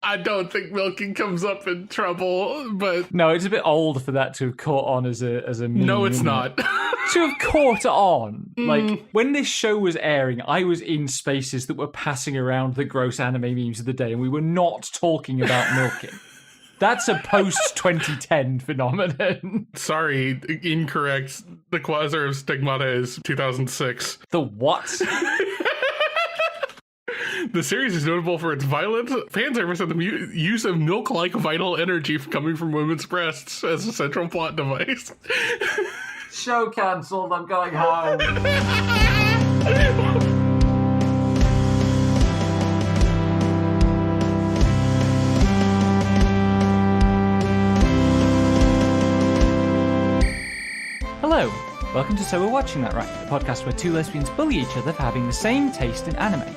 I don't think milking comes up in trouble, but No, it's a bit old for that to have caught on as a meme. no, it's isn't not. it? To have caught on. Like, when this show was airing, I was in spaces that were passing around the gross anime memes of the day, and we were not talking about milking. That's a post-2010 phenomenon. Sorry, incorrect. The Quasar of Stigmata is 2006. The what? The series is notable for its violent fan service and the use of milk-like vital energy coming from women's breasts as a central plot device. Show cancelled, I'm going home. Hello, welcome to So We're Watching That Right, the podcast where two lesbians bully each other for having the same taste in anime.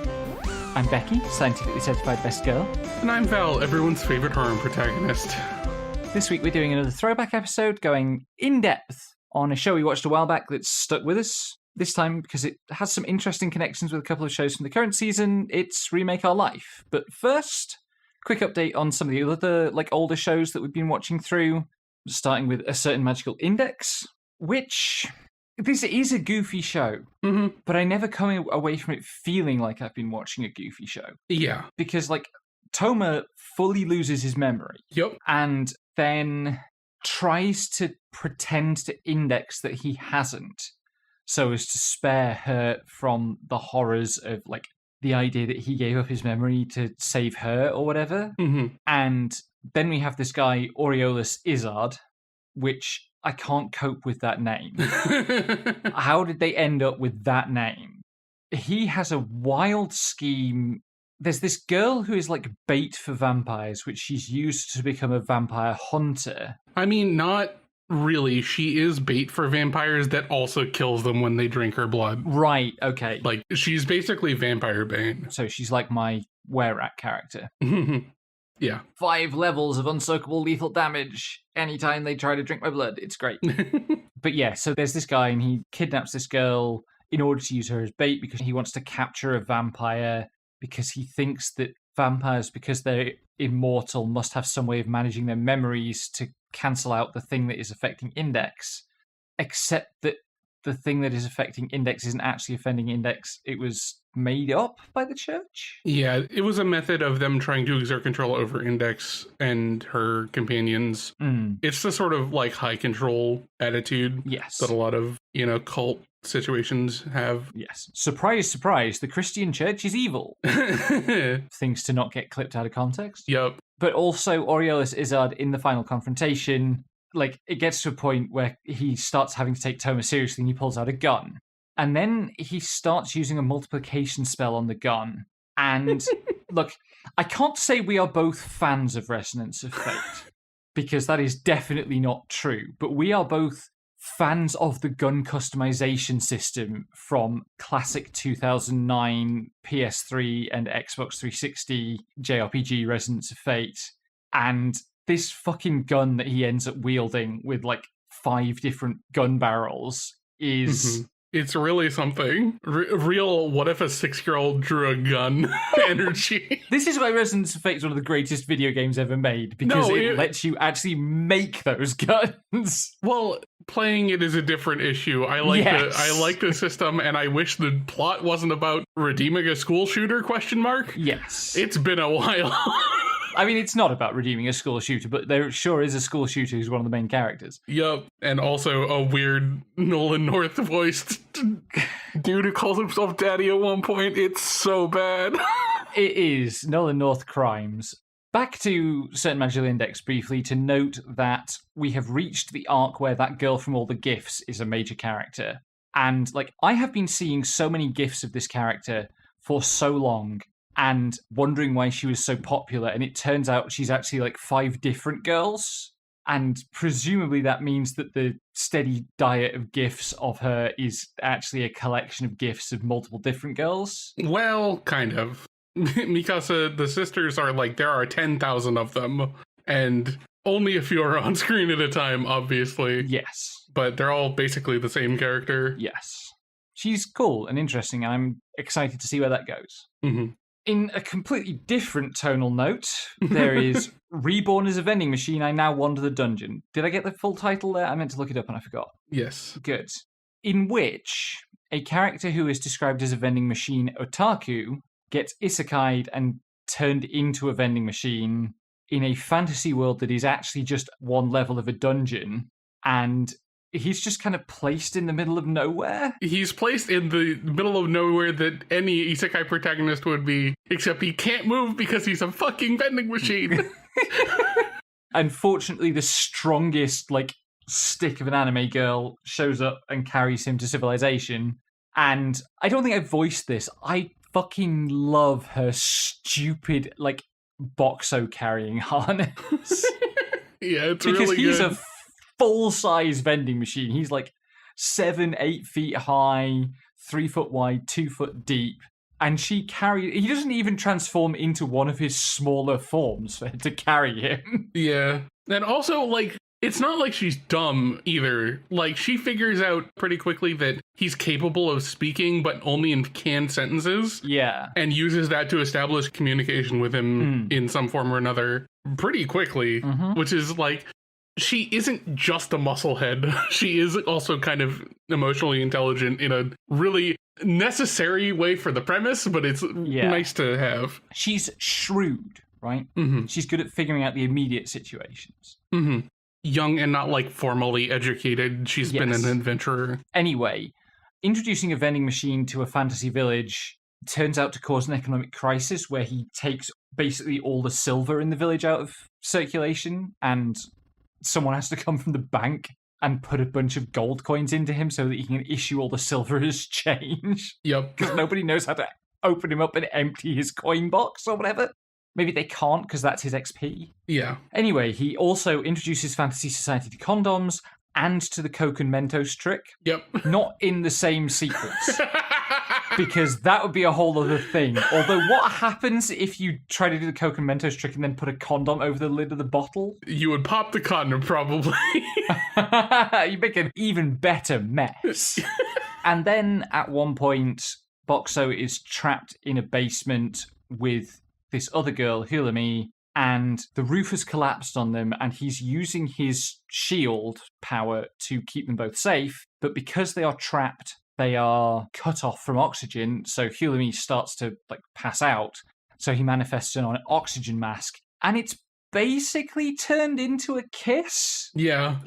I'm Becky, scientifically certified best girl. And I'm Val, everyone's favorite harem protagonist. This week we're doing another throwback episode going in-depth on a show we watched a while back that's stuck with us. This time, because it has some interesting connections with a couple of shows from the current season, it's Remake Our Life. But first, quick update on some of the other older shows that we've been watching through, starting with A Certain Magical Index, which... This is a goofy show, but I never come away from it feeling like I've been watching a goofy show. Yeah. Because, Toma fully loses his memory. Yep. And then tries to pretend to Index that he hasn't, so as to spare her from the horrors of, the idea that he gave up his memory to save her or whatever. Mm-hmm. And then we have this guy, Aureolus Izzard, which... I can't cope with that name. How did they end up with that name? He has a wild scheme. There's this girl who is bait for vampires, which she's used to become a vampire hunter. I mean, not really. She is bait for vampires that also kills them when they drink her blood. Right, okay. She's basically Vampire Bane. So she's like my Were-Rat character. Yeah. 5 levels of unsoakable lethal damage anytime they try to drink my blood. It's great. But yeah, so there's this guy and he kidnaps this girl in order to use her as bait because he wants to capture a vampire because he thinks that vampires, because they're immortal, must have some way of managing their memories to cancel out the thing that is affecting Index. Except that the thing that is affecting Index isn't actually offending Index. It was made up by the church? Yeah, it was a method of them trying to exert control over Index and her companions. It's the sort of high control attitude that a lot of, cult situations have. Yes. Surprise, surprise, the Christian church is evil. Things to not get clipped out of context. Yep. But also Aureolus Izzard in the final confrontation, it gets to a point where he starts having to take Toma seriously and he pulls out a gun. And then he starts using a multiplication spell on the gun. And look, I can't say we are both fans of Resonance of Fate, because that is definitely not true. But we are both fans of the gun customization system from classic 2009 PS3 and Xbox 360 JRPG Resonance of Fate. And this fucking gun that he ends up wielding with 5 different gun barrels is... It's really something. Real, what if a 6-year-old drew a gun energy. This is why Resonance of Fate is one of the greatest video games ever made, because it lets you actually make those guns. Well, playing it is a different issue. I like the system, and I wish the plot wasn't about redeeming a school shooter, ? Yes. It's been a while. I mean, it's not about redeeming a school shooter, but there sure is a school shooter who's one of the main characters. Yup, and also a weird Nolan North voiced dude who calls himself Daddy at one point. It's so bad. It is Nolan North crimes. Back to Certain Magical Index briefly to note that we have reached the arc where that girl from all the GIFs is a major character. And, I have been seeing so many GIFs of this character for so long, and wondering why she was so popular, and it turns out she's actually 5 different girls, and presumably that means that the steady diet of GIFs of her is actually a collection of GIFs of multiple different girls. Well, kind of. Mikasa, the sisters are there are 10,000 of them, and only a few are on screen at a time, obviously. Yes. But they're all basically the same character. Yes. She's cool and interesting, and I'm excited to see where that goes. In a completely different tonal note, there is Reborn as a vending machine, I now wander the dungeon. Did I get the full title there? I meant to look it up and I forgot. Yes. Good. In which a character who is described as a vending machine otaku gets isekai'd and turned into a vending machine in a fantasy world that is actually just one level of a dungeon, and he's just kind of placed in the middle of nowhere. He's placed in the middle of nowhere that any isekai protagonist would be, except he can't move because he's a fucking vending machine. Unfortunately, the strongest, stick of an anime girl shows up and carries him to civilization. And I don't think I voiced this. I fucking love her stupid, Boxo carrying harness. Yeah, it's because really good. Because he's a full-size vending machine. He's 7-8 feet high, 3 foot wide, 2 foot deep. And he doesn't even transform into one of his smaller forms for her to carry him. Yeah. And also, it's not like she's dumb either. She figures out pretty quickly that he's capable of speaking, but only in canned sentences. Yeah. And uses that to establish communication with him in some form or another pretty quickly, which is she isn't just a musclehead. She is also kind of emotionally intelligent in a really necessary way for the premise, but it's nice to have. She's shrewd, right? She's good at figuring out the immediate situations. Young and not formally educated. She's been an adventurer. Anyway, introducing a vending machine to a fantasy village turns out to cause an economic crisis where he takes basically all the silver in the village out of circulation, and someone has to come from the bank and put a bunch of gold coins into him so that he can issue all the silver as change. Yep. Because nobody knows how to open him up and empty his coin box or whatever. Maybe they can't because that's his XP. Yeah. Anyway, he also introduces Fantasy Society to condoms and to the Coke and Mentos trick. Yep. Not in the same sequence. Because that would be a whole other thing. Although, what happens if you try to do the Coke and Mentos trick and then put a condom over the lid of the bottle? You would pop the condom, probably. You make an even better mess. And then, at one point, Boxo is trapped in a basement with this other girl, Hulami, and the roof has collapsed on them, and he's using his shield power to keep them both safe. But because they are trapped, they are cut off from oxygen, so Hulami starts to pass out. So he manifests an oxygen mask, and it's basically turned into a kiss. Yeah.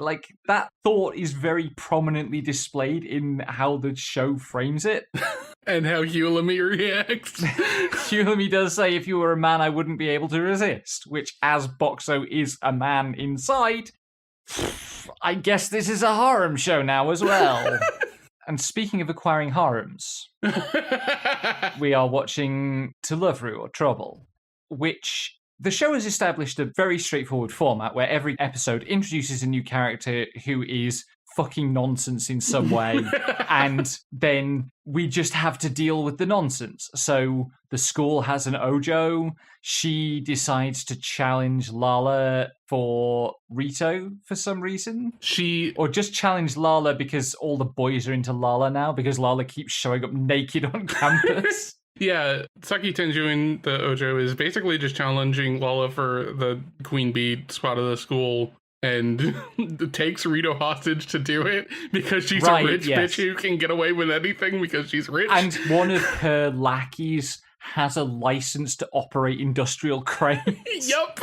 That thought is very prominently displayed in how the show frames it. And how Hulami reacts. Hulami does say, if you were a man, I wouldn't be able to resist, which, as Boxo is a man inside, I guess this is a harem show now as well. And speaking of acquiring harems, we are watching To Love-Ru or Trouble, which the show has established a very straightforward format where every episode introduces a new character who is fucking nonsense in some way, and then we just have to deal with the nonsense. So the school has an Ojo. She decides to challenge Lala for Rito for some reason. Or just challenge Lala because all the boys are into Lala now, because Lala keeps showing up naked on campus. Yeah, Saki Tenjun, the Ojo, is basically just challenging Lala for the queen bee spot of the school, and takes Rito hostage to do it because she's a rich bitch who can get away with anything because she's rich. And one of her lackeys has a license to operate industrial cranes. Yup.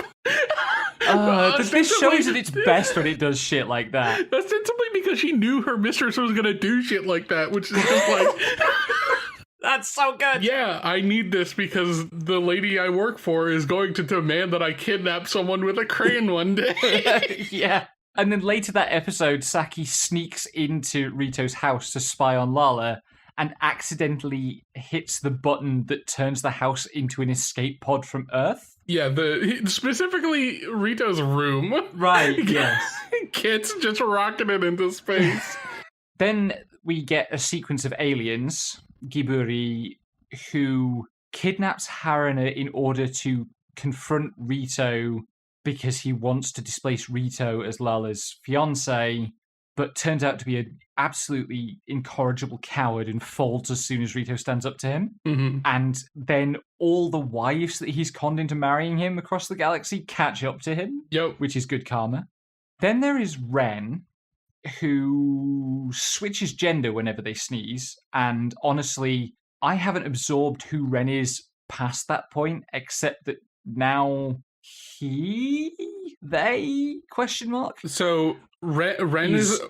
This shows at its best when it does shit like that. Ostensibly because she knew her mistress was going to do shit like that, which is just That's so good. Yeah, I need this because the lady I work for is going to demand that I kidnap someone with a crane one day. Yeah. And then later that episode, Saki sneaks into Rito's house to spy on Lala and accidentally hits the button that turns the house into an escape pod from Earth. Yeah, specifically Rito's room. Right, yes. Kit's just rocketed into space. Then we get a sequence of aliens, Giburi, who kidnaps Haruna in order to confront Rito because he wants to displace Rito as Lala's fiancé. but turns out to be an absolutely incorrigible coward and folds as soon as Rito stands up to him. Mm-hmm. And then all the wives that he's conned into marrying him across the galaxy catch up to him, which is good karma. Then there is Ren, who switches gender whenever they sneeze. And honestly, I haven't absorbed who Ren is past that point, except that now they ? So Ren is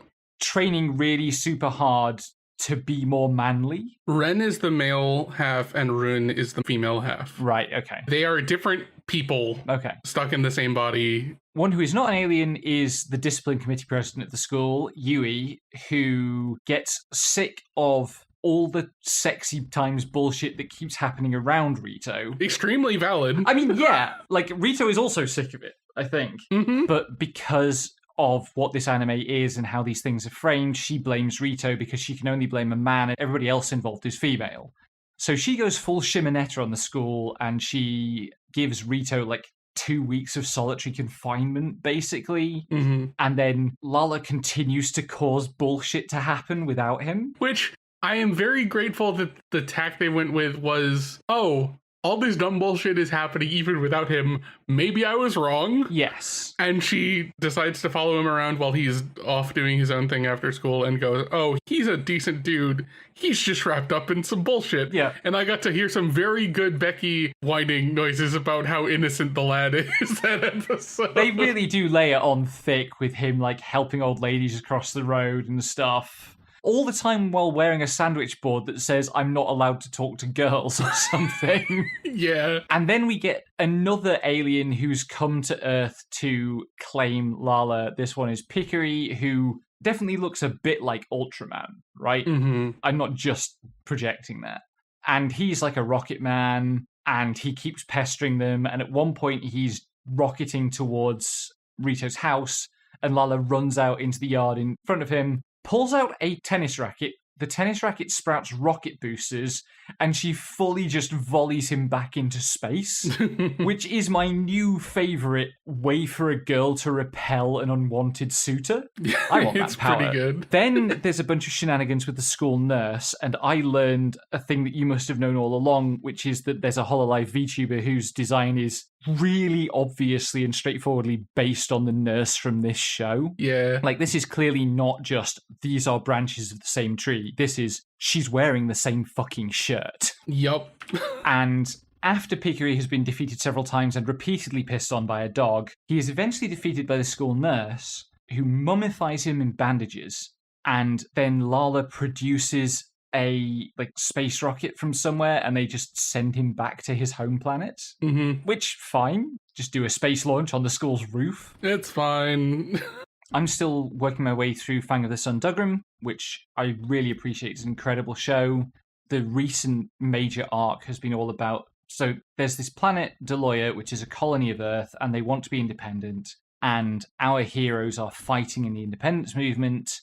training really super hard to be more manly. Ren is the male half and Rune is the female half. Right, okay. They are different people stuck in the same body. One who is not an alien is the discipline committee president at the school, Yui, who gets sick of all the sexy times bullshit that keeps happening around Rito. Extremely valid. I mean, yeah, like Rito is also sick of it, I think. Mm-hmm. But because of what this anime is and how these things are framed, she blames Rito because she can only blame a man and everybody else involved is female. So she goes full Shimonetta on the school and she gives Rito like 2 weeks of solitary confinement, basically. Mm-hmm. And then Lala continues to cause bullshit to happen without him. Which I am very grateful that the tack they went with was, all this dumb bullshit is happening even without him. Maybe I was wrong. Yes. And she decides to follow him around while he's off doing his own thing after school and goes, he's a decent dude. He's just wrapped up in some bullshit. Yeah. And I got to hear some very good Becky whining noises about how innocent the lad is that episode. They really do lay it on thick with him like helping old ladies across the road and stuff. All the time while wearing a sandwich board that says, I'm not allowed to talk to girls or something. Yeah. And then we get another alien who's come to Earth to claim Lala. This one is Pickery, who definitely looks a bit like Ultraman, right? Mm-hmm. I'm not just projecting that. And he's like a rocket man, and he keeps pestering them. And at one point, he's rocketing towards Rito's house, and Lala runs out into the yard in front of him, pulls out a tennis racket. The tennis racket sprouts rocket boosters, and she fully just volleys him back into space, which is my new favourite way for a girl to repel an unwanted suitor. I want that it's power. Pretty good. Then there's a bunch of shenanigans with the school nurse, and I learned a thing that you must have known all along, which is that there's a Hololive VTuber whose design is really obviously and straightforwardly based on the nurse from this show. Yeah. Like, this is clearly not just, these are branches of the same tree. This is, she's wearing the same fucking shirt. Yup. And after Pickery has been defeated several times and repeatedly pissed on by a dog, he is eventually defeated by the school nurse, who mummifies him in bandages. And then Lala produces a space rocket from somewhere, and they just send him back to his home planet. Mm-hmm. Which, fine. Just do a space launch on the school's roof. It's fine. I'm still working my way through Fang of the Sun Dougram, which I really appreciate. It's an incredible show. The recent major arc has been all about... So there's this planet, Deloya, which is a colony of Earth, and they want to be independent. And our heroes are fighting in the independence movement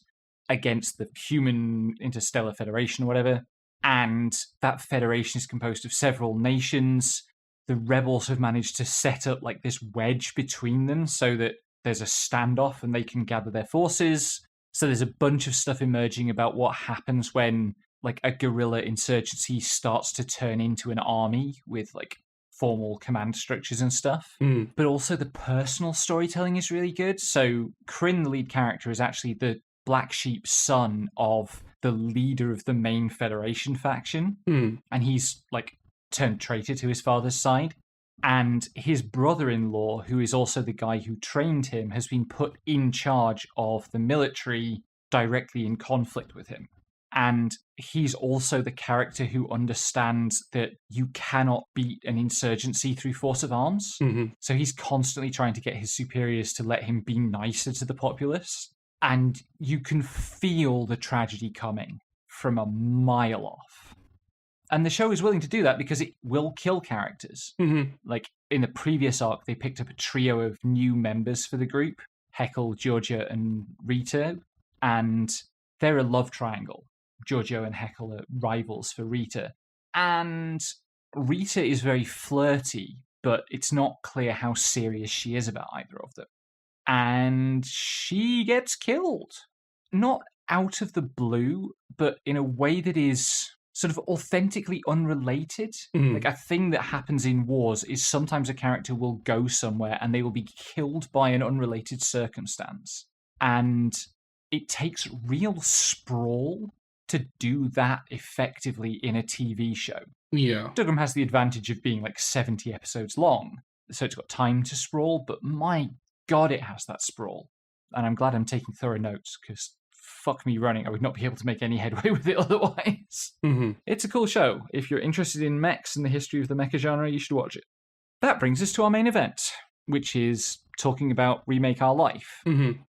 against the human interstellar federation or whatever. And that federation is composed of several nations. The rebels have managed to set up this wedge between them so that there's a standoff and they can gather their forces. So there's a bunch of stuff emerging about what happens when a guerrilla insurgency starts to turn into an army with formal command structures and stuff. Mm. But also the personal storytelling is really good. So Kryn, the lead character, is actually the black sheep son of the leader of the main Federation faction. Mm. And he's turned traitor to his father's side. And his brother-in-law, who is also the guy who trained him, has been put in charge of the military directly in conflict with him. And he's also the character who understands that you cannot beat an insurgency through force of arms. Mm-hmm. So he's constantly trying to get his superiors to let him be nicer to the populace. And you can feel the tragedy coming from a mile off. And the show is willing to do that because it will kill characters. Mm-hmm. In the previous arc, they picked up a trio of new members for the group, Heckle, Giorgio, and Rita. And they're a love triangle. Giorgio and Heckle are rivals for Rita. And Rita is very flirty, but it's not clear how serious she is about either of them. And she gets killed. not out of the blue, but in a way that is sort of authentically unrelated. Like a thing that happens in wars is sometimes a character will go somewhere and they will be killed by an unrelated circumstance. And it takes real sprawl to do that effectively in a TV show. Yeah. Dougram has the advantage of being like 70 episodes long, so it's got time to sprawl, but my God, it has that sprawl. And I'm glad I'm taking thorough notes, because fuck me running, I would not be able to make any headway with it otherwise. It's a cool show. If you're interested in mechs and the history of the mecha genre, you should watch it. That brings us to our main event, which is talking about Remake Our Life.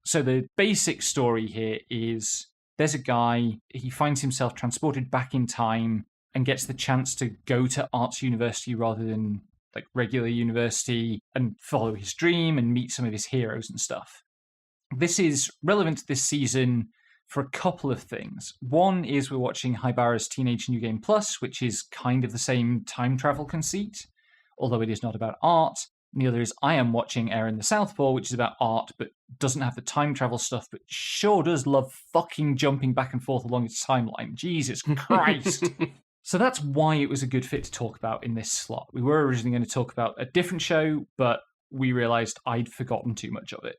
So the basic story here is there's a guy, he finds himself transported back in time and gets the chance to go to arts university rather than like regular university and follow his dream and meet some of his heroes and stuff. This is relevant to this season for a couple of things. One is we're watching Haibara's Teenage New Game Plus, which is kind of the same time travel conceit, although it is not about art. And the other is I am watching Aaron the Southpaw, which is about art, but doesn't have the time travel stuff, but sure does love fucking jumping back and forth along its timeline. Jesus Christ. So that's why it was a good fit to talk about in this slot. We were originally going to talk about a different show, but we realized I'd forgotten too much of it.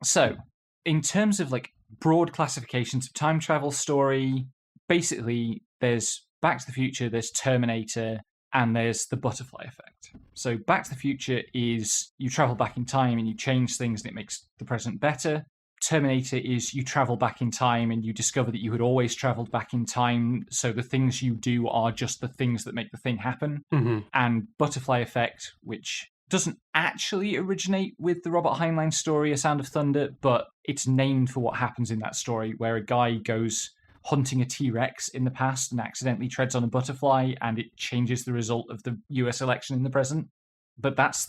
So, in terms of like broad classifications of time travel story, basically there's Back to the Future, there's Terminator, and there's the butterfly effect. So Back to the Future is you travel back in time and you change things and it makes the present better. Terminator is you travel back in time and you discover that you had always traveled back in time, so the things you do are just the things that make the thing happen. And butterfly effect, which doesn't actually originate with the Robert Heinlein story, A Sound of Thunder, but it's named for what happens in that story, where a guy goes hunting a T-Rex in the past and accidentally treads on a butterfly, and it changes the result of the US election in the present. But that's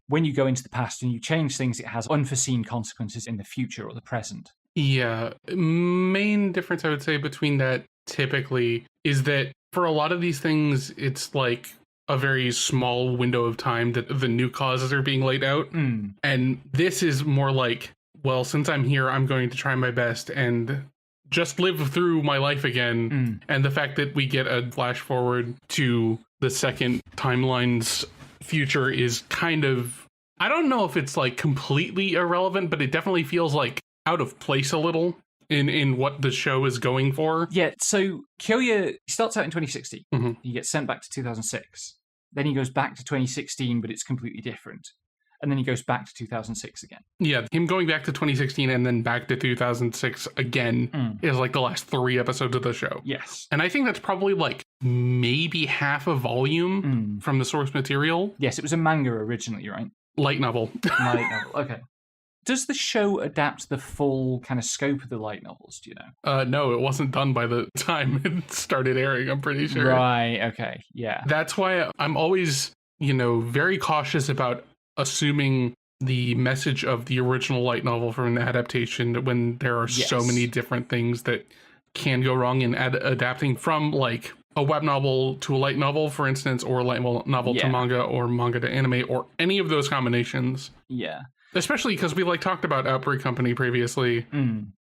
when you go into the past and you change things, it has unforeseen consequences in the future or the present. Yeah. Main difference I would say between that typically is that for a lot of these things, it's like a very small window of time that the new causes are being laid out. And this is more like, well, since I'm here, I'm going to try my best and just live through my life again. And the fact that we get a flash forward to the second timeline's future is kind of, I don't know if it's like completely irrelevant, but it definitely feels like out of place a little in what the show is going for. Yeah, so Kyoya starts out in 2016. He gets sent back to 2006. Then he goes back to 2016, but it's completely different. And then he goes back to 2006 again. Yeah, him going back to 2016 and then back to 2006 again is like the last 3 episodes of the show. Yes. And I think that's probably like maybe half a volume from the source material. Yes, it was a manga originally, right? Light novel. Light novel, okay. Does the show adapt the full kind of scope of the light novels, do you know? No, it wasn't done by the time it started airing, I'm pretty sure. Right, okay, yeah. That's why I'm always, very cautious about assuming the message of the original light novel from an adaptation when there are so many different things that can go wrong in adapting from like a web novel to a light novel, for instance, or a light novel to manga or manga to anime or any of those combinations. Yeah. Especially because we talked about Outbreak Company previously.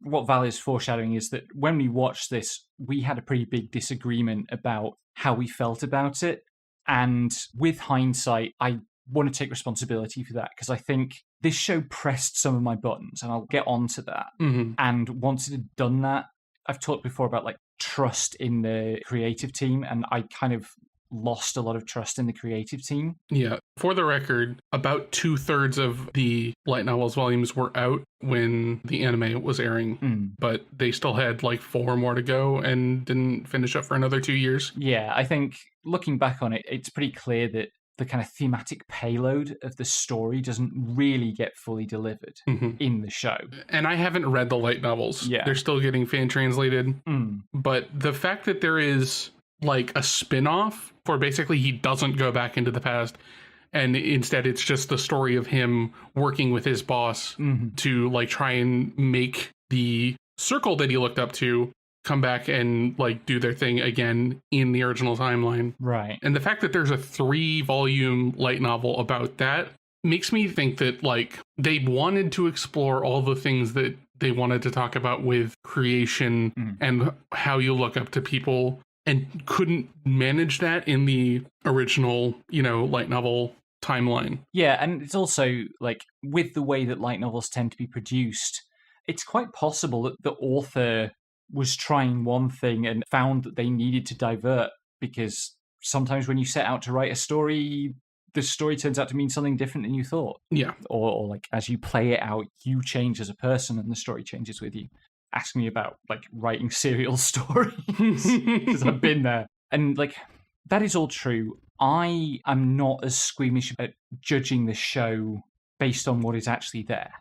What Val is foreshadowing is that when we watched this, we had a pretty big disagreement about how we felt about it. And with hindsight, I want to take responsibility for that because I think this show pressed some of my buttons, and I'll get onto that. And once it had done that, I've talked before about like trust in the creative team, and I kind of lost a lot of trust in the creative team. Yeah. For the record, about 2/3 of the light novels volumes were out when the anime was airing, but they still had like 4 more to go and didn't finish up for another 2 years. Yeah, I think looking back on it, it's pretty clear that the kind of thematic payload of the story doesn't really get fully delivered in the show. And I haven't read the light novels. Yeah. They're still getting fan translated. But the fact that there is like a spin-off for basically he doesn't go back into the past and instead it's just the story of him working with his boss to like try and make the circle that he looked up to come back and like do their thing again in the original timeline. Right. And the fact that there's a 3-volume light novel about that makes me think that like they wanted to explore all the things that they wanted to talk about with creation and how you look up to people, and couldn't manage that in the original, light novel timeline. Yeah, and it's also like with the way that light novels tend to be produced, it's quite possible that the author was trying one thing and found that they needed to divert, because sometimes when you set out to write a story, the story turns out to mean something different than you thought. Yeah. Or like as you play it out, you change as a person and the story changes with you. Ask me about like writing serial stories, because I've been there. And like that is all true. I am not as squeamish at judging the show based on what is actually there.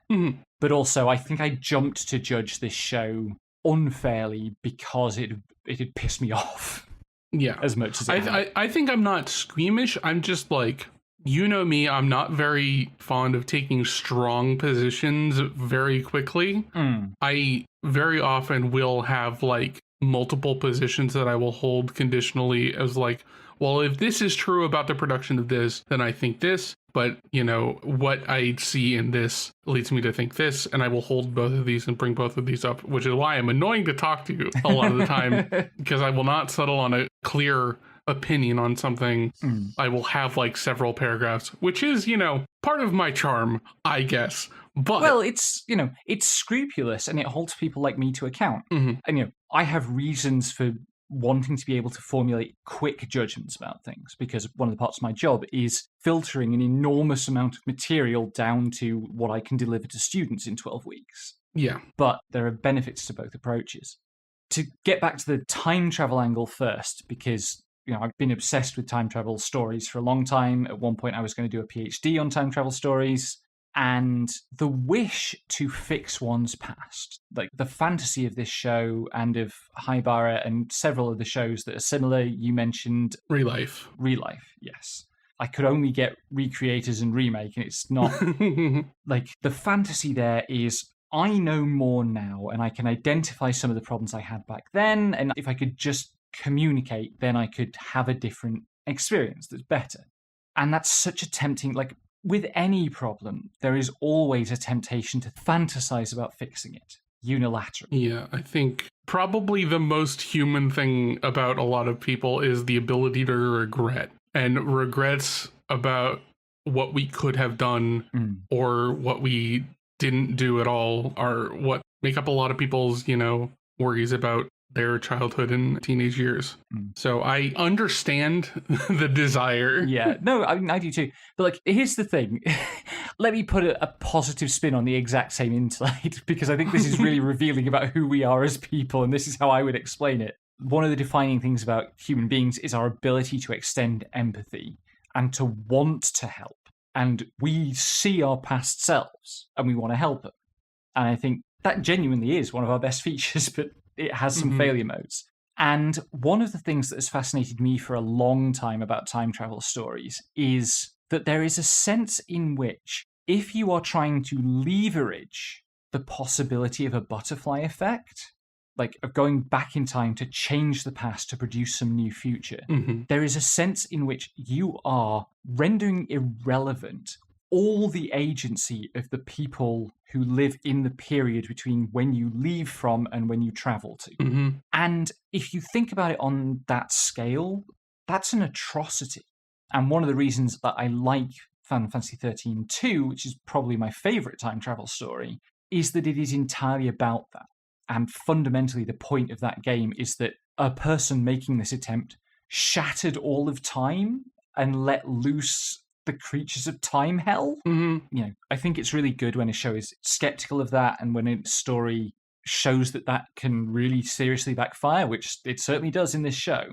But also, I think I jumped to judge this show unfairly because it had pissed me off. Yeah. As much as it I think I'm not squeamish. I'm just like, you know me, I'm not very fond of taking strong positions very quickly. I very often will have like multiple positions that I will hold conditionally as like, well, if this is true about the production of this, then I think this. But, what I see in this leads me to think this, and I will hold both of these and bring both of these up, which is why I'm annoying to talk to you a lot of the time, because I will not settle on a clear opinion on something. I will have like several paragraphs, which is, part of my charm, I guess. But well, it's scrupulous and it holds people like me to account. And I have reasons for wanting to be able to formulate quick judgments about things, because one of the parts of my job is filtering an enormous amount of material down to what I can deliver to students in 12 weeks. Yeah. But there are benefits to both approaches. To get back to the time travel angle first, because I've been obsessed with time travel stories for a long time. At one point I was going to do a PhD on time travel stories. And the wish to fix one's past, like the fantasy of this show and of Haibara and several of the shows that are similar. You mentioned Relife, yes. I could only get recreators and remake, and it's not like the fantasy there is I know more now and I can identify some of the problems I had back then. And if I could just communicate, then I could have a different experience that's better. And that's such a tempting, like, with any problem, there is always a temptation to fantasize about fixing it unilaterally. Yeah, I think probably the most human thing about a lot of people is the ability to regret. And regrets about what we could have done or what we didn't do at all are what make up a lot of people's, worries about their childhood and teenage years. So I understand the desire. Yeah, no, I do too. But like, here's the thing. Let me put a positive spin on the exact same insight, because I think this is really revealing about who we are as people, and this is how I would explain it. One of the defining things about human beings is our ability to extend empathy and to want to help. And we see our past selves and we want to help them. And I think that genuinely is one of our best features, but it has some failure modes. And one of the things that has fascinated me for a long time about time travel stories is that there is a sense in which if you are trying to leverage the possibility of a butterfly effect, like of going back in time to change the past to produce some new future, there is a sense in which you are rendering irrelevant all the agency of the people who live in the period between when you leave from and when you travel to. And if you think about it on that scale, that's an atrocity. And one of the reasons that I like Final Fantasy XIII 2, which is probably my favorite time travel story, is that it is entirely about that. And fundamentally, the point of that game is that a person making this attempt shattered all of time and let loose the creatures of time hell. I think it's really good when a show is skeptical of that, and when a story shows that can really seriously backfire, which it certainly does in this show.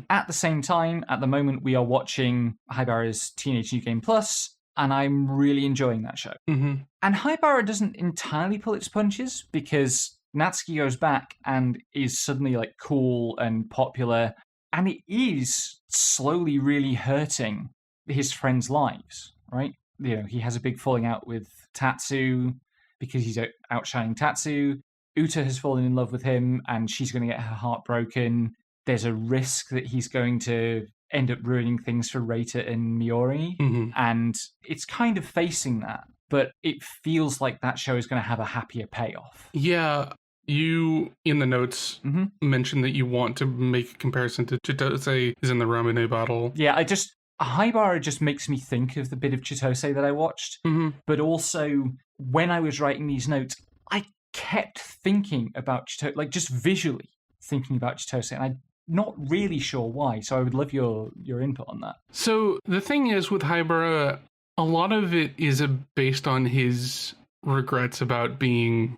At the same time, at the moment, we are watching Haibara's Teenage New Game Plus, and I'm really enjoying that show. And Haibara doesn't entirely pull its punches, because Natsuki goes back and is suddenly like cool and popular, and it is slowly really hurting his friends' lives, right? He has a big falling out with Tatsu because he's outshining Tatsu. Uta has fallen in love with him and she's going to get her heart broken. There's a risk that he's going to end up ruining things for Reita and Miori. And it's kind of facing that. but it feels like that show is going to have a happier payoff. Yeah, you, in the notes, mentioned that you want to make a comparison to Chitose is in the Ramune bottle. Yeah, Haibara just makes me think of the bit of Chitose that I watched, but also when I was writing these notes, I kept thinking about Chitose, like just visually thinking about Chitose, and I'm not really sure why, so I would love your input on that. So the thing is with Haibara, a lot of it is based on his regrets about being,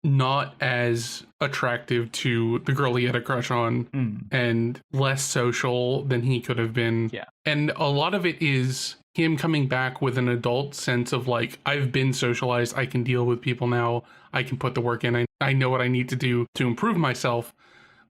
not as attractive to the girl he had a crush on and less social than he could have been. Yeah. And a lot of it is him coming back with an adult sense of like, I've been socialized, I can deal with people now, I can put the work in, I know what I need to do to improve myself.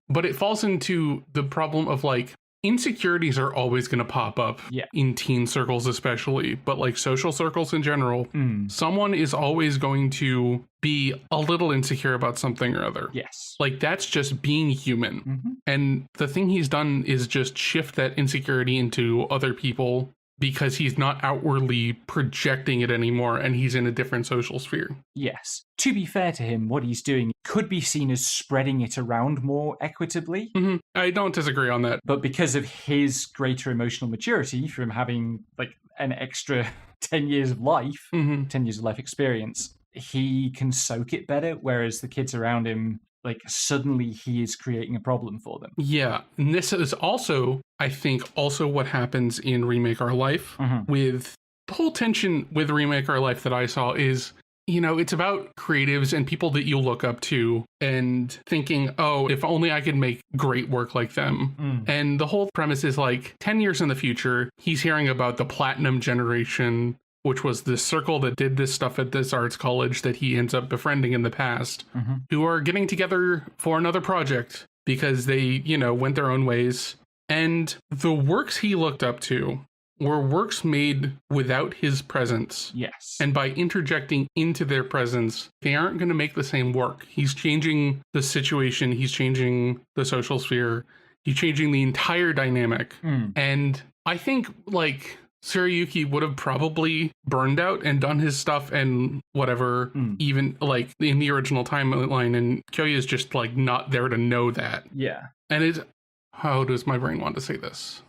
But it falls into the problem of like, insecurities are always going to pop up in teen circles, especially, but like social circles in general. Someone is always going to be a little insecure about something or other. Yes. Like that's just being human. And the thing he's done is just shift that insecurity into other people because he's not outwardly projecting it anymore and he's in a different social sphere. Yes. To be fair to him, what he's doing could be seen as spreading it around more equitably. I don't disagree on that. But because of his greater emotional maturity from having like an extra 10 years of life, 10 years of life experience, he can soak it better, whereas the kids around him, like suddenly he is creating a problem for them. Yeah, and this is also, I think, also what happens in Remake Our Life with the whole tension with Remake Our Life that I saw is, it's about creatives and people that you look up to and thinking, oh, if only I could make great work like them. And the whole premise is like 10 years in the future, he's hearing about the platinum generation, which was this circle that did this stuff at this arts college that he ends up befriending in the past, who are getting together for another project because they, went their own ways. And the works he looked up to were works made without his presence. Yes. And by interjecting into their presence, they aren't going to make the same work. He's changing the situation. He's changing the social sphere. He's changing the entire dynamic. And I think, like, Tsurayuki would have probably burned out and done his stuff and whatever, even like in the original timeline, and Kyoya is just like not there to know that. Yeah. And how does my brain want to say this?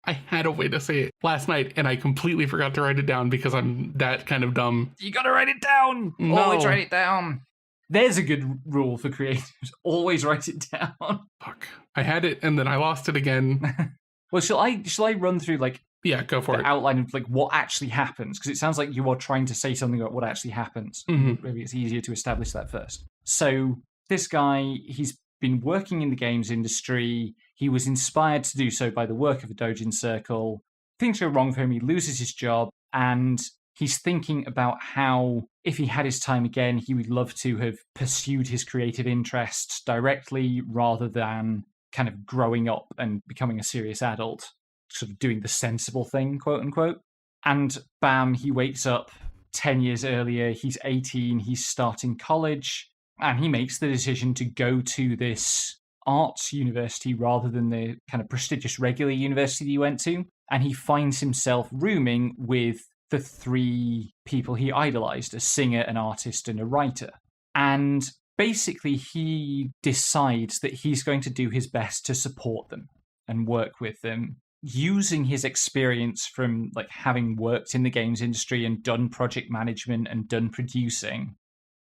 I had a way to say it last night and I completely forgot to write it down because I'm that kind of dumb. You gotta write it down. No. Always write it down. There's a good rule for creatives. Always write it down. Fuck. I had it and then I lost it again. Well, shall I run through like go for the it. outline of like what actually happens? Because it sounds like you are trying to say something about what actually happens. Maybe it's easier to establish that first. So this guy, he's been working in the games industry. He was inspired to do so by the work of a doujin circle. Things go wrong for him. He loses his job and he's thinking about how if he had his time again, he would love to have pursued his creative interests directly rather than kind of growing up and becoming a serious adult, sort of doing the sensible thing, quote unquote. And bam, he wakes up 10 years earlier. He's 18. He's starting college and he makes the decision to go to this arts university rather than the kind of prestigious regular university he went to. And he finds himself rooming with the three people he idolized, a singer, an artist, and a writer. And basically he decides that he's going to do his best to support them and work with them, using his experience from like having worked in the games industry and done project management and done producing,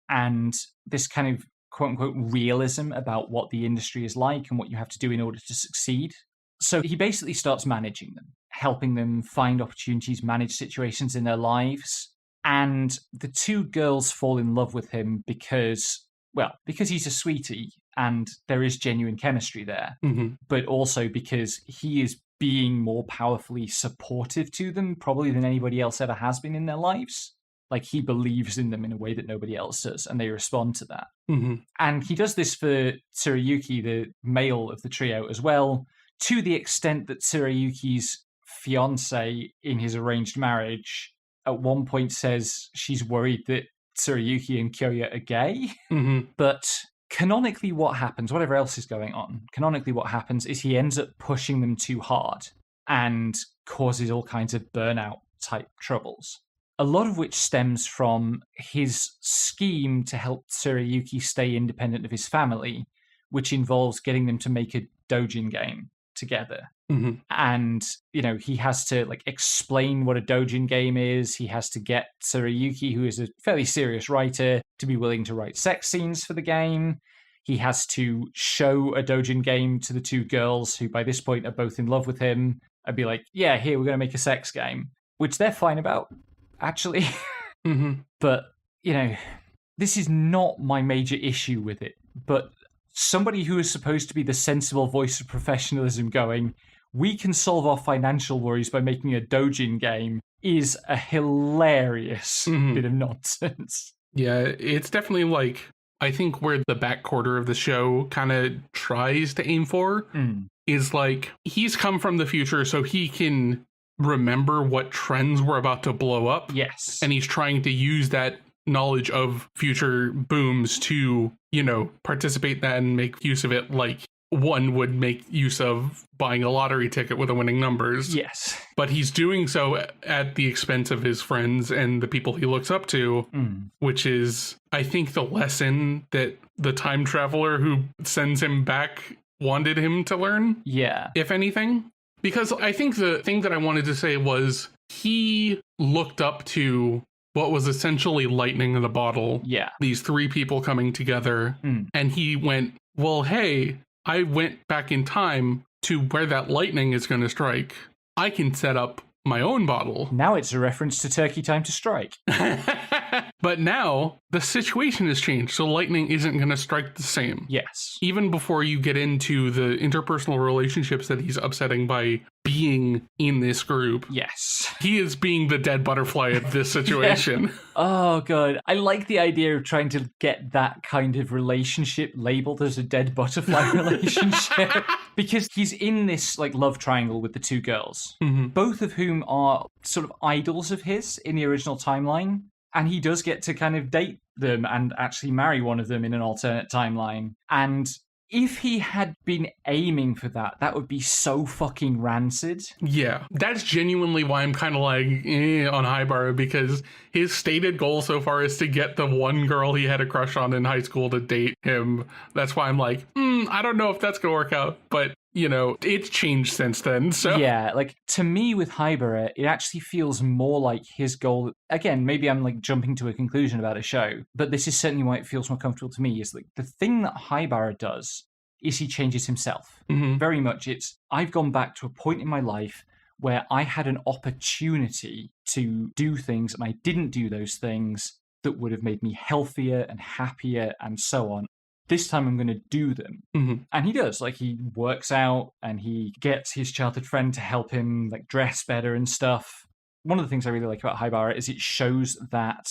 and this kind of quote unquote realism about what the industry is like and what you have to do in order to succeed. So he basically starts managing them, helping them find opportunities, manage situations in their lives. And the two girls fall in love with him because he's a sweetie and there is genuine chemistry there, but also because he is being more powerfully supportive to them, probably than anybody else ever has been in their lives. Like he believes in them in a way that nobody else does, and they respond to that. And he does this for Tsurayuki, the male of the trio, as well, to the extent that Tsurayuki's fiance in his arranged marriage at one point says she's worried that Tsurayuki and Kyoya are gay. But canonically what happens, whatever else is going on, canonically what happens is he ends up pushing them too hard and causes all kinds of burnout type troubles. a lot of which stems from his scheme to help Tsurayuki stay independent of his family, which involves getting them to make a doujin game together. Mm-hmm. And, he has to explain what a doujin game is. He has to get Tsurayuki, who is a fairly serious writer, to be willing to write sex scenes for the game. He has to show a doujin game to the two girls who by this point are both in love with him and be like, yeah, here, we're going to make a sex game, which they're fine about, actually. Mm-hmm. But, this is not my major issue with it. But somebody who is supposed to be the sensible voice of professionalism going, we can solve our financial worries by making a doujin game, is a hilarious bit of nonsense. Yeah, it's definitely I think where the back quarter of the show kind of tries to aim for is he's come from the future so he can remember what trends were about to blow up. Yes. And he's trying to use that knowledge of future booms to, participate in that and make use of it like one would make use of buying a lottery ticket with the winning numbers. Yes. But he's doing so at the expense of his friends and the people he looks up to, which is, I think, the lesson that the time traveler who sends him back wanted him to learn. Yeah. If anything. Because I think the thing that I wanted to say was he looked up to what was essentially lightning in a bottle. Yeah. These three people coming together. And he went, well, hey, I went back in time to where that lightning is going to strike. I can set up my own bottle. Now it's a reference to Turkey Time to Strike. But now the situation has changed, so lightning isn't going to strike the same. Yes. Even before you get into the interpersonal relationships that he's upsetting by being in this group. Yes. He is being the dead butterfly of this situation. Yeah. Oh, God. I like the idea of trying to get that kind of relationship labeled as a dead butterfly relationship. Because he's in this love triangle with the two girls, both of whom are sort of idols of his in the original timeline. And he does get to kind of date them and actually marry one of them in an alternate timeline. And if he had been aiming for that, that would be so fucking rancid. Yeah, that's genuinely why I'm kind of on Haibara, because his stated goal so far is to get the one girl he had a crush on in high school to date him. That's why I'm I don't know if that's going to work out, but it's changed since then. So yeah, to me with Haibara, it actually feels more like his goal. Again, maybe I'm jumping to a conclusion about a show, but this is certainly why it feels more comfortable to me. Is the thing that Haibara does is he changes himself. Very much. It's I've gone back to a point in my life where I had an opportunity to do things, and I didn't do those things that would have made me healthier and happier and so on. This time I'm going to do them. And he does. He works out and he gets his childhood friend to help him dress better and stuff. One of the things I really like about Haibara is it shows that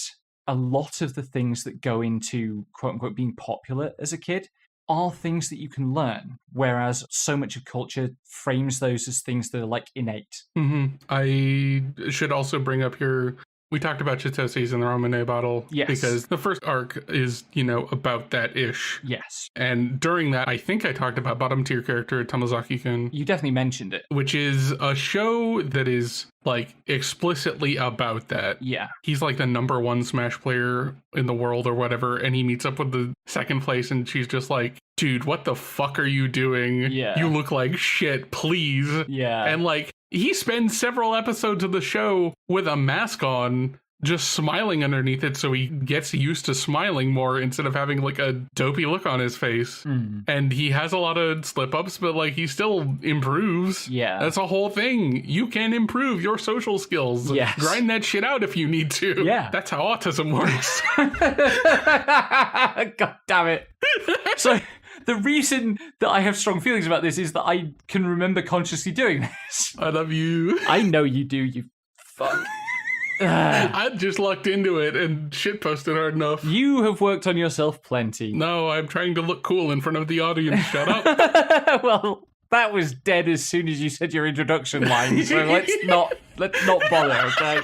a lot of the things that go into quote unquote being popular as a kid are things that you can learn, whereas so much of culture frames those as things that are innate. I should also bring up here, we talked about Chitoses in the Ramune bottle. Yes. Because the first arc is, about that ish. Yes. And during that, I think I talked about bottom tier character Tamazaki-kun. You definitely mentioned it. Which is a show that is explicitly about that. Yeah. He's the number one Smash player in the world or whatever, and he meets up with the second place and she's just dude, what the fuck are you doing? Yeah. You look like shit, please. Yeah. And he spends several episodes of the show with a mask on, just smiling underneath it, so he gets used to smiling more instead of having a dopey look on his face. And he has a lot of slip-ups, but he still improves. Yeah. That's a whole thing. You can improve your social skills. Yes. Grind that shit out if you need to. Yeah. That's how autism works. God damn it. So the reason that I have strong feelings about this is that I can remember consciously doing this. I love you. I know you do, you fuck. I just lucked into it and shitposted hard enough. You have worked on yourself plenty. No, I'm trying to look cool in front of the audience. Shut up. Well, that was dead as soon as you said your introduction line, so let's not bother, okay?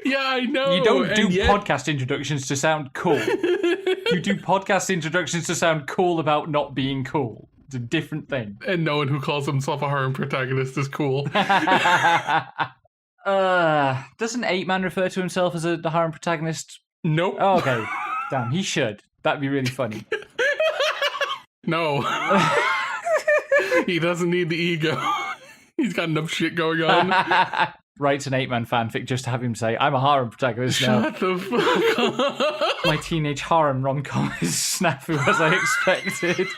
Yeah, I know. You don't do podcast introductions to sound cool. You do podcast introductions to sound cool about not being cool. It's a different thing. And no one who calls himself a harem protagonist is cool. Doesn't 8-Man refer to himself as a harem protagonist? Nope. Oh, okay. Damn, he should. That'd be really funny. No. He doesn't need the ego. He's got enough shit going on. Writes an 8-Man fanfic just to have him say, I'm a harem protagonist now. Shut the fuck up. My teenage harem rom-com is snafu as I expected.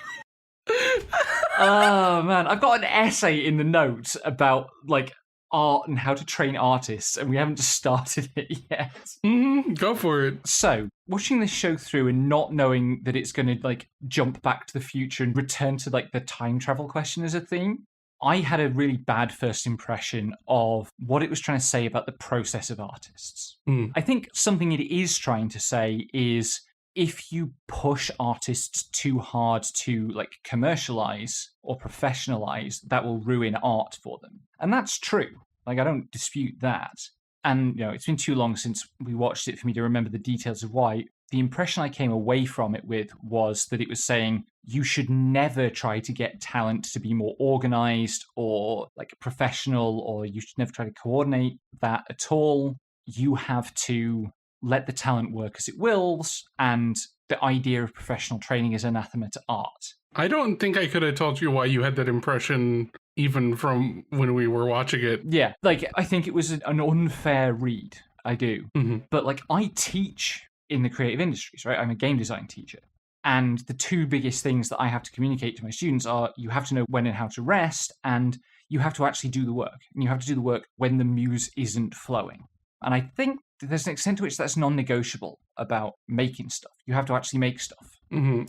Oh, man. I've got an essay in the notes about, like, art and how to train artists, and we haven't just started it yet. Go for it. So, watching this show through and not knowing that it's going to, like, jump back to the future and return to, like, the time travel question as a theme, I had a really bad first impression of what it was trying to say about the process of artists. I think something it is trying to say is if you push artists too hard to like commercialize or professionalize, that will ruin art for them. And that's true. Like, I don't dispute that. And, you know, it's been too long since we watched it for me to remember the details of why. The impression I came away from it with was that it was saying you should never try to get talent to be more organized or like professional, or you should never try to coordinate that at all. You have to let the talent work as it wills, and the idea of professional training is anathema to art. I don't think I could have told you why you had that impression even from when we were watching it. Yeah, like, I think it was an unfair read. I do. But, like, I teach in the creative industries, right? I'm a game design teacher. And the two biggest things that I have to communicate to my students are you have to know when and how to rest, and you have to actually do the work. And you have to do the work when the muse isn't flowing. And I think there's an extent to which that's non-negotiable about making stuff. You have to actually make stuff.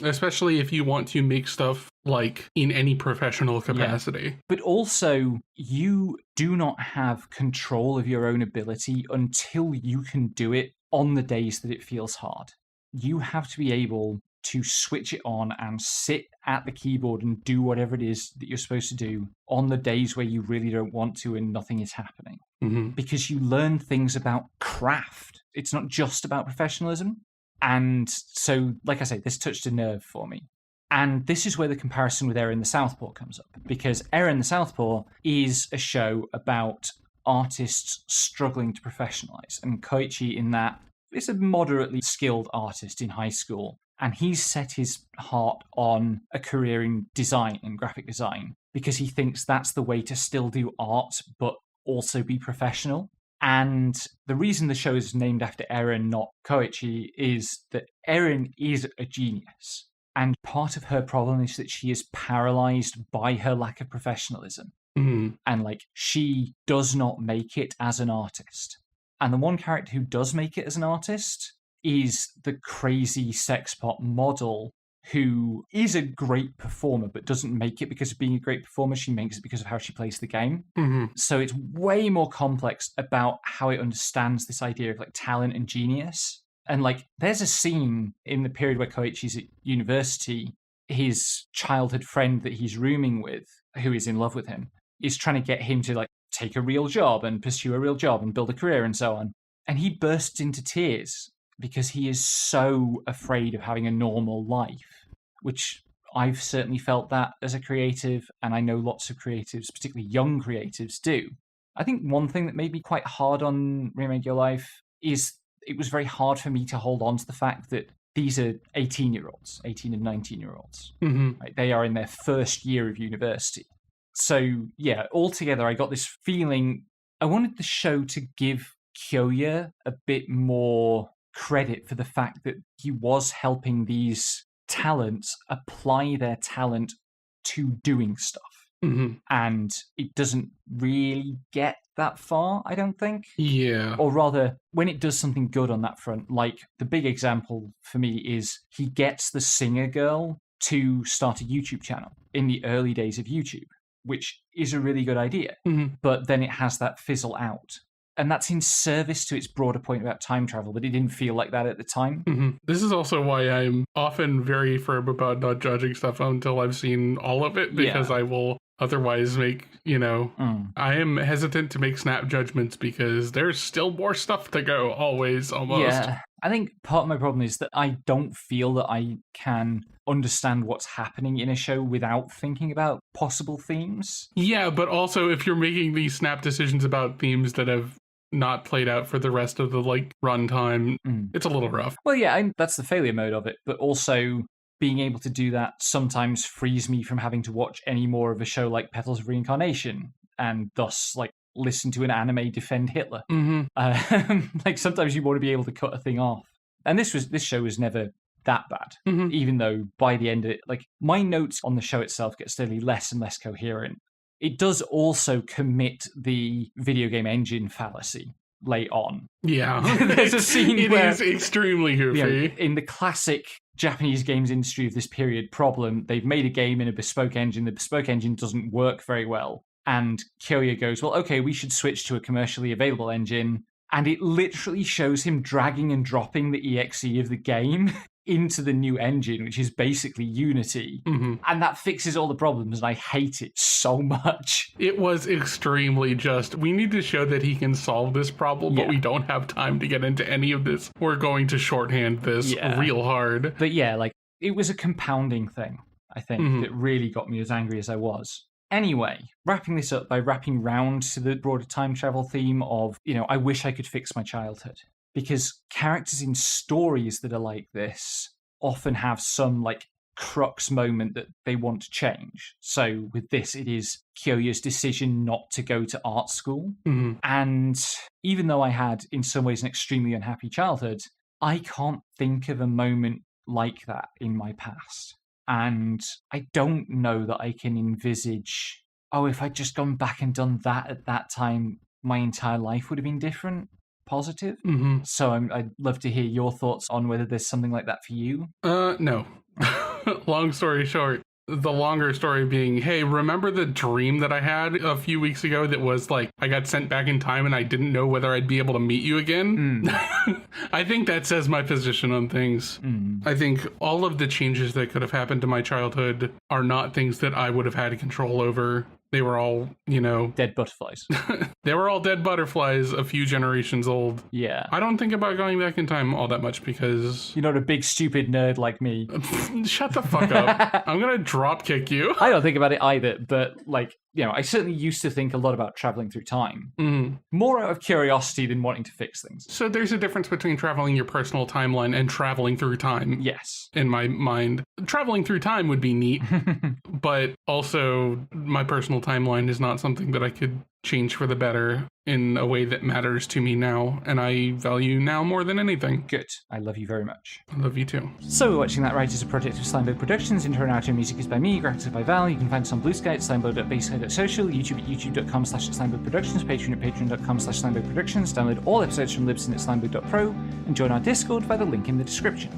Especially if you want to make stuff like in any professional capacity. Yeah. But also, you do not have control of your own ability until you can do it on the days that it feels hard. You have to be able to switch it on and sit at the keyboard and do whatever it is that you're supposed to do on the days where you really don't want to and nothing is happening. Because you learn things about craft. It's not just about professionalism. And so, like I say, this touched a nerve for me. And this is where the comparison with Eren the Southpaw comes up. Because Eren the Southpaw is a show about artists struggling to professionalize. And Koichi in that is a moderately skilled artist in high school. And he's set his heart on a career in design and graphic design because he thinks that's the way to still do art, but also be professional. And the reason the show is named after Eren, not Koichi, is that Eren is a genius. And part of her problem is that she is paralyzed by her lack of professionalism. And like, she does not make it as an artist. And the one character who does make it as an artist is the crazy sexpot model who is a great performer but doesn't make it because of being a great performer. She makes it because of how she plays the game. So it's way more complex about how it understands this idea of like talent and genius. And like, there's a scene in the period where Koichi's at university, his childhood friend that he's rooming with, who is in love with him, is trying to get him to like take a real job and pursue a real job and build a career and so on. And he bursts into tears because he is so afraid of having a normal life, which I've certainly felt that as a creative, and I know lots of creatives, particularly young creatives, do. I think one thing that made me quite hard on Remake Your Life is it was very hard for me to hold on to the fact that these are 18-year-olds, 18 and 19-year-olds. Right? They are in their first year of university. So, yeah, altogether, I got this feeling I wanted the show to give Kyoya a bit more credit for the fact that he was helping these talents apply their talent to doing stuff. And it doesn't really get that far, I don't think. Yeah. Or rather, when it does something good on that front, like the big example for me is he gets the singer girl to start a YouTube channel in the early days of YouTube, which is a really good idea. But then it has that fizzle out. And that's in service to its broader point about time travel, but it didn't feel like that at the time. This is also why I'm often very firm about not judging stuff until I've seen all of it, because I will otherwise make, I am hesitant to make snap judgments because there's still more stuff to go, always, almost. Yeah, I think part of my problem is that I don't feel that I can understand what's happening in a show without thinking about possible themes. Yeah, but also if you're making these snap decisions about themes that have not played out for the rest of the like runtime, it's a little rough. Well, yeah, that's the failure mode of it, but also being able to do that sometimes frees me from having to watch any more of a show like Petals of Reincarnation, and thus like listen to an anime defend Hitler. Like sometimes you want to be able to cut a thing off, and this show was never that bad, even though by the end of it, like my notes on the show itself get steadily less and less coherent. It does also commit the video game engine fallacy late on. Yeah. There's a scene where it is extremely goofy. You know, in the classic Japanese games industry of this period problem, they've made a game in a bespoke engine. The bespoke engine doesn't work very well. And Kyoya goes, well, okay, we should switch to a commercially available engine. And it literally shows him dragging and dropping the EXE of the game into the new engine, which is basically Unity. And that fixes all the problems, and I hate it so much. It was extremely just, we need to show that he can solve this problem, but we don't have time to get into any of this. We're going to shorthand this real hard. But yeah, like, it was a compounding thing, I think, that really got me as angry as I was. Anyway, wrapping this up by wrapping round to the broader time travel theme of, you know, I wish I could fix my childhood. Because characters in stories that are like this often have some, like, crux moment that they want to change. So with this, it is Kyoya's decision not to go to art school. And even though I had, in some ways, an extremely unhappy childhood, I can't think of a moment like that in my past. And I don't know that I can envisage, oh, if I'd just gone back and done that at that time, my entire life would have been different. Positive. So I'd love to hear your thoughts on whether there's something like that for you. No. Long story short, the longer story being, hey, remember the dream that I had a few weeks ago that was like, I got sent back in time and I didn't know whether I'd be able to meet you again? I think that says my position on things. I think all of the changes that could have happened to my childhood are not things that I would have had control over. They were all, you know... Dead butterflies. They were all dead butterflies a few generations old. Yeah. I don't think about going back in time all that much because... You're not a big stupid nerd like me. Shut the fuck up. I'm going to drop kick you. I don't think about it either, but, like, you know, I certainly used to think a lot about traveling through time. More out of curiosity than wanting to fix things. So there's a difference between traveling your personal timeline and traveling through time. Yes. In my mind. Traveling through time would be neat, but also my personal timeline is not something that I could change for the better in a way that matters to me now, and I value now more than anything. Good. I love you very much. I love you too. So We're Watching That Right is a project of Slimebug Productions. Intro and outro music is by me, graphics by Val. You can find us on Blue Sky at slimebug.basecode.social, YouTube at youtube.com/slimebugproductions, Patreon at patreon.com/slimebugproductions. Download all episodes from Libsyn at slimebug.pro, and join our Discord via the link in the description.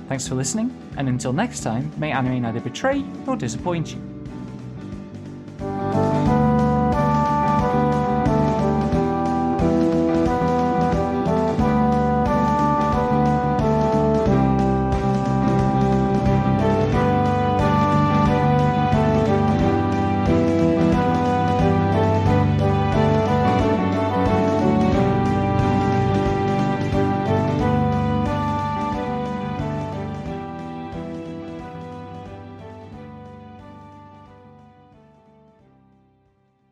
Thanks for listening, and until next time, may anime neither betray nor disappoint you.